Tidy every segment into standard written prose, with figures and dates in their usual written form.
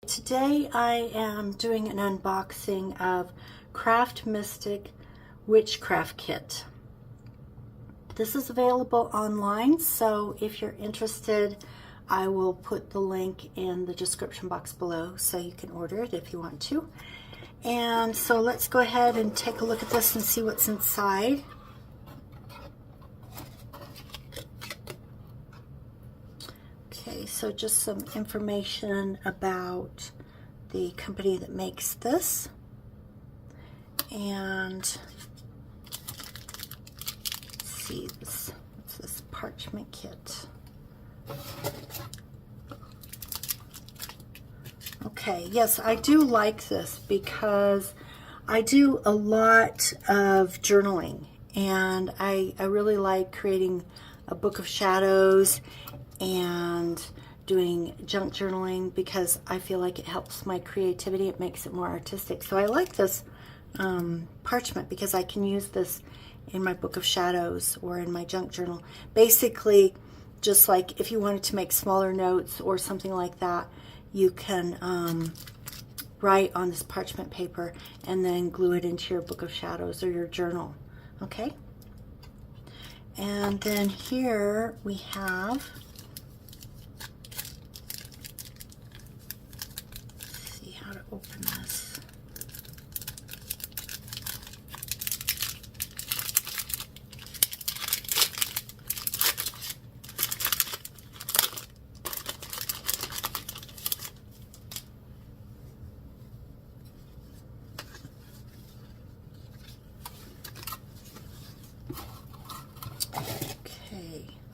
Today I am doing an unboxing of Craft Mystic Witchcraft Kit. This is available online, so if you're interested, I will put the link in the description box below so you can order it if you want to. And so let's go ahead and take a look at this and see what's inside. Okay, so just some information about the company that makes this. And let's see, what's this parchment kit? Okay, yes, I do like this because I do a lot of journaling, and I really like creating a book of shadows and doing junk journaling because I feel like it helps my creativity. It makes it more artistic. So I like this parchment because I can use this in my book of shadows or in my junk journal. Basically, just like if you wanted to make smaller notes or something like that, you can write on this parchment paper and then glue it into your book of shadows or your journal. Okay? And then here we have, let's see how to open this.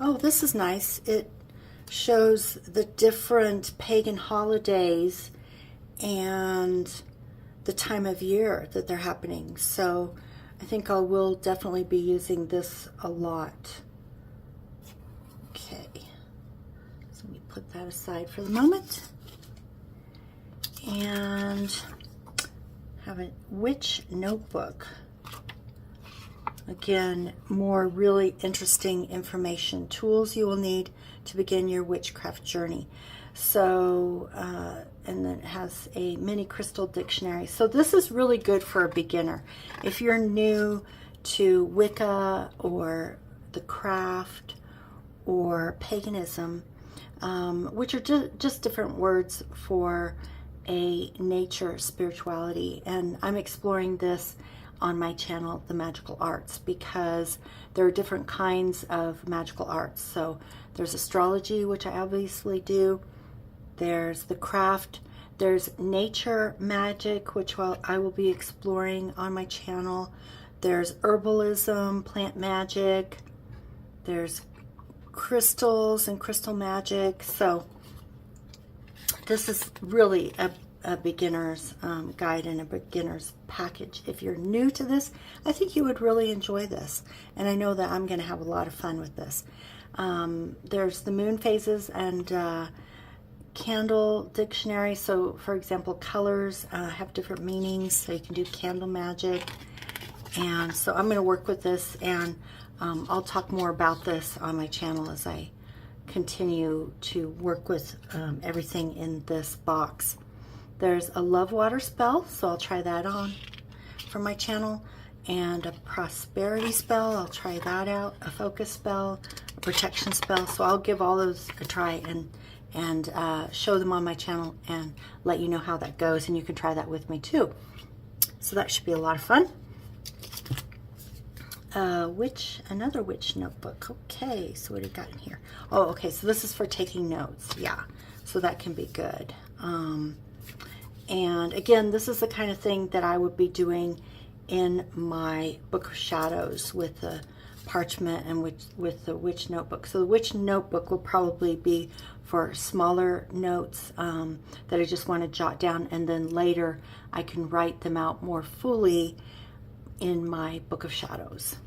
Oh, this is nice. It shows the different pagan holidays and the time of year that they're happening. So I think I will definitely be using this a lot. Okay, so let me put that aside for the moment. And have a witch notebook. Again, more really interesting information, tools you will need to begin your witchcraft journey. So, and then it has a mini crystal dictionary. So this is really good for a beginner. If you're new to Wicca or the craft or paganism, which are just different words for a nature spirituality. And I'm exploring this on my channel, The Magical Arts, because there are different kinds of magical arts. So there's astrology, which I obviously do. There's the craft. There's nature magic, which I will be exploring on my channel. There's herbalism, plant magic. There's crystals and crystal magic. So this is really a beginner's guide and a beginner's package. If you're new to this, I think you would really enjoy this, and I know that I'm going to have a lot of fun with this. There's the moon phases and candle dictionary. So for example, colors have different meanings, so you can do candle magic. And so I'm going to work with this, and I'll talk more about this on my channel as I continue to work with everything in this box. There's a love water spell, so I'll try that on for my channel, and a prosperity spell, I'll try that out, a focus spell, a protection spell. So I'll give all those a try and show them on my channel and let you know how that goes, and you can try that with me too. So that should be a lot of fun. Another witch notebook. Okay, so what do we got in here? Oh, okay, so this is for taking notes. Yeah, so that can be good. And again, this is the kind of thing that I would be doing in my book of shadows with the parchment and with the witch notebook. So the witch notebook will probably be for smaller notes that I just want to jot down, and then later I can write them out more fully in my book of shadows.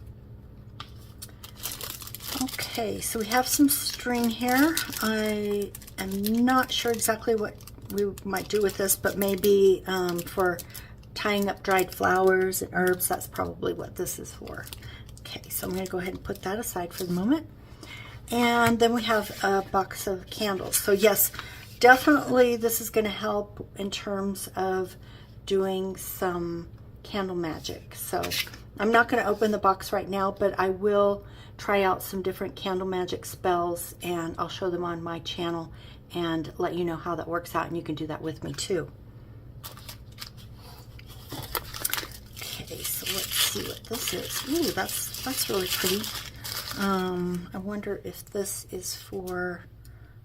Okay, so we have some string here. I am not sure exactly what we might do with this, but maybe for tying up dried flowers and herbs. That's probably what this is for. Okay, so I'm going to go ahead and put that aside for the moment. And then we have a box of candles. So yes, definitely this is going to help in terms of doing some candle magic. So I'm not going to open the box right now, but I will try out some different candle magic spells, and I'll show them on my channel and let you know how that works out, and you can do that with me too. Okay, so let's see what this is. Ooh, that's really pretty. I wonder if this is for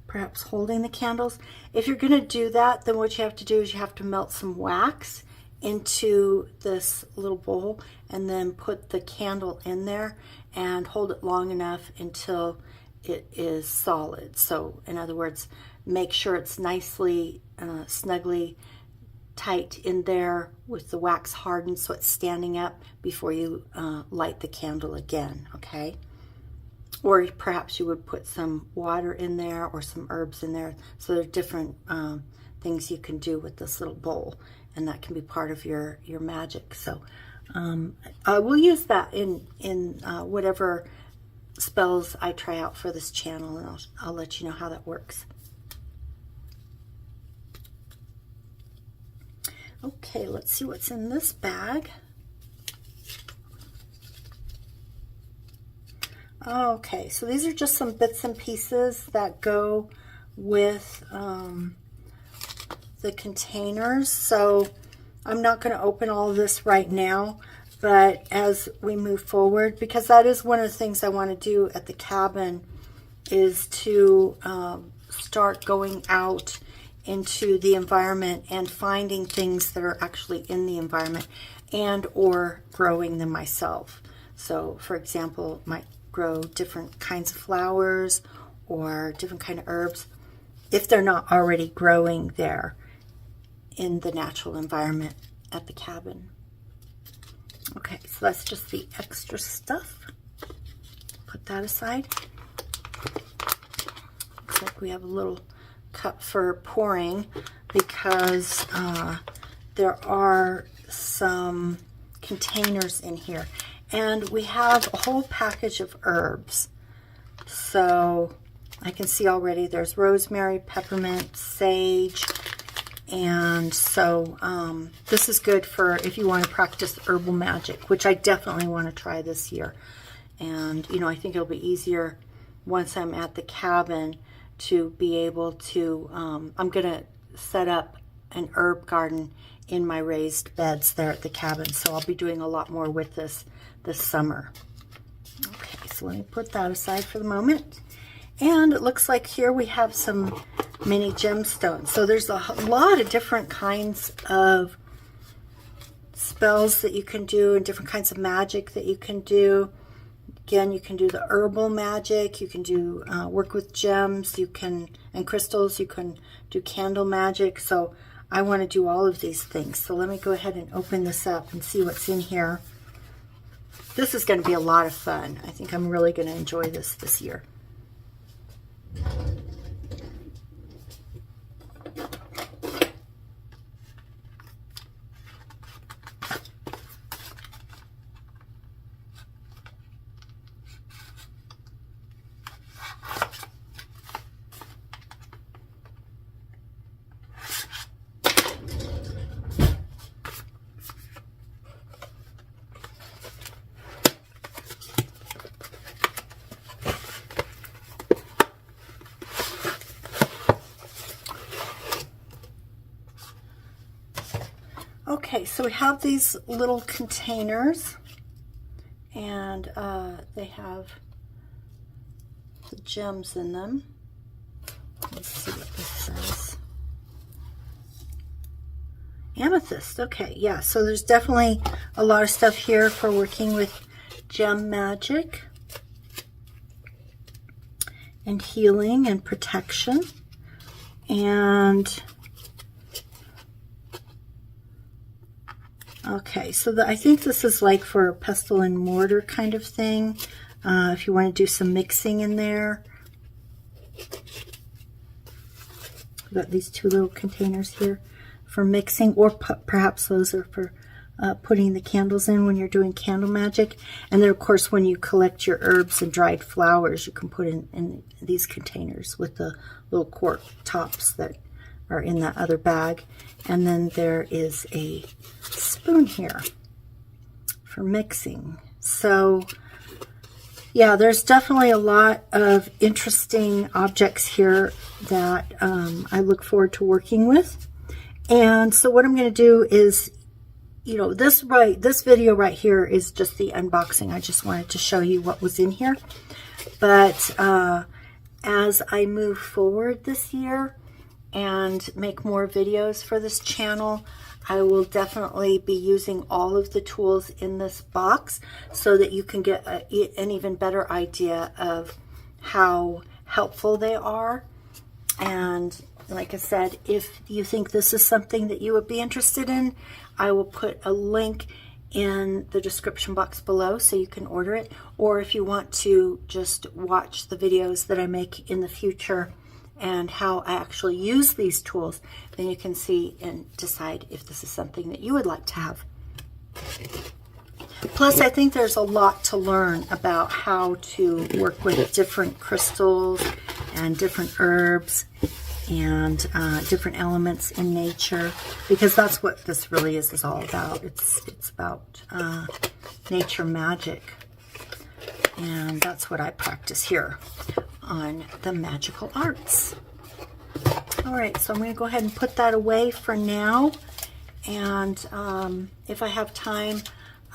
perhaps holding the candles. If you're going to do that, then what you have to do is you have to melt some wax into this little bowl and then put the candle in there and hold it long enough until it is solid. So in other words, make sure it's nicely snugly tight in there with the wax hardened so it's standing up before you light the candle again, okay? Or perhaps you would put some water in there or some herbs in there. So there are different things you can do with this little bowl, and that can be part of your magic. So I will use that in whatever spells I try out for this channel, and I'll let you know how that works. Okay, let's see what's in this bag. Okay, so these are just some bits and pieces that go with the containers. So I'm not going to open all of this right now, but as we move forward, because that is one of the things I want to do at the cabin, is to start going out into the environment and finding things that are actually in the environment and or growing them myself. So for example, might grow different kinds of flowers or different kind of herbs if they're not already growing there in the natural environment at the cabin. Okay, so that's just the extra stuff. Put that aside. Looks like we have a little cup for pouring because there are some containers in here. And we have a whole package of herbs. So I can see already there's rosemary, peppermint, sage. And so this is good for if you want to practice herbal magic, which I definitely want to try this year. And, you know, I think it'll be easier once I'm at the cabin to be able to, I'm going to set up an herb garden in my raised beds there at the cabin. So I'll be doing a lot more with this summer. Okay, so let me put that aside for the moment. And it looks like here we have some mini gemstones. So there's a lot of different kinds of spells that you can do and different kinds of magic that you can do. Again, you can do the herbal magic, you can do work with gems, you can, and crystals, you can do candle magic. So I want to do all of these things. So let me go ahead and open this up and see what's in here. This is going to be a lot of fun. I think I'm really going to enjoy this year. Okay, so we have these little containers, and they have the gems in them. Let's see what this says. Amethyst. Okay, yeah, so there's definitely a lot of stuff here for working with gem magic and healing and protection. And okay, so I think this is like for a pestle and mortar kind of thing. If you want to do some mixing in there. We've got these two little containers here for mixing, or perhaps those are for putting the candles in when you're doing candle magic. And then, of course, when you collect your herbs and dried flowers, you can put in these containers with the little cork tops that or in that other bag. And then there is a spoon here for mixing. So yeah, there's definitely a lot of interesting objects here that I look forward to working with. And so what I'm going to do is, you know, this video right here is just the unboxing. I just wanted to show you what was in here. But as I move forward this year and make more videos for this channel, I will definitely be using all of the tools in this box so that you can get an even better idea of how helpful they are. And like I said, if you think this is something that you would be interested in, I will put a link in the description box below so you can order it. Or if you want to just watch the videos that I make in the future and how I actually use these tools, then you can see and decide if this is something that you would like to have. Plus, I think there's a lot to learn about how to work with different crystals and different herbs and different elements in nature, because that's what this really is all about. It's about nature magic, and that's what I practice here on the magical arts. All right, so I'm going to go ahead and put that away for now, and if I have time,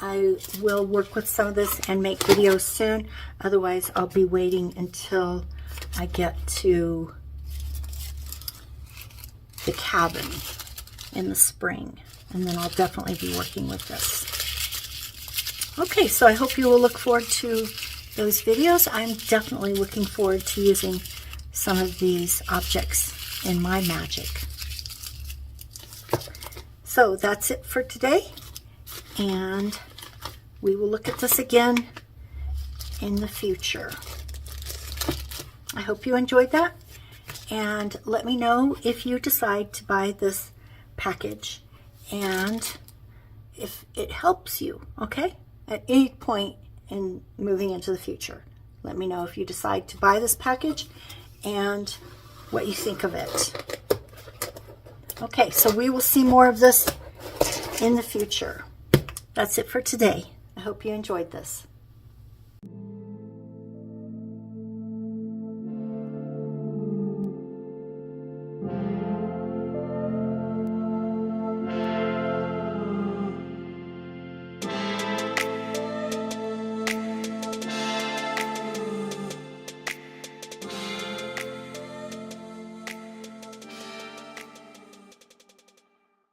I will work with some of this and make videos soon. Otherwise, I'll be waiting until I get to the cabin in the spring, and then I'll definitely be working with this. Okay, so I hope you will look forward to those videos. I'm definitely looking forward to using some of these objects in my magic. So that's it for today, and we will look at this again in the future. I hope you enjoyed that, and let me know if you decide to buy this package and if it helps you, okay? At any point in moving into the future. Let me know if you decide to buy this package and what you think of it. Okay, so we will see more of this in the future. That's it for today. I hope you enjoyed this.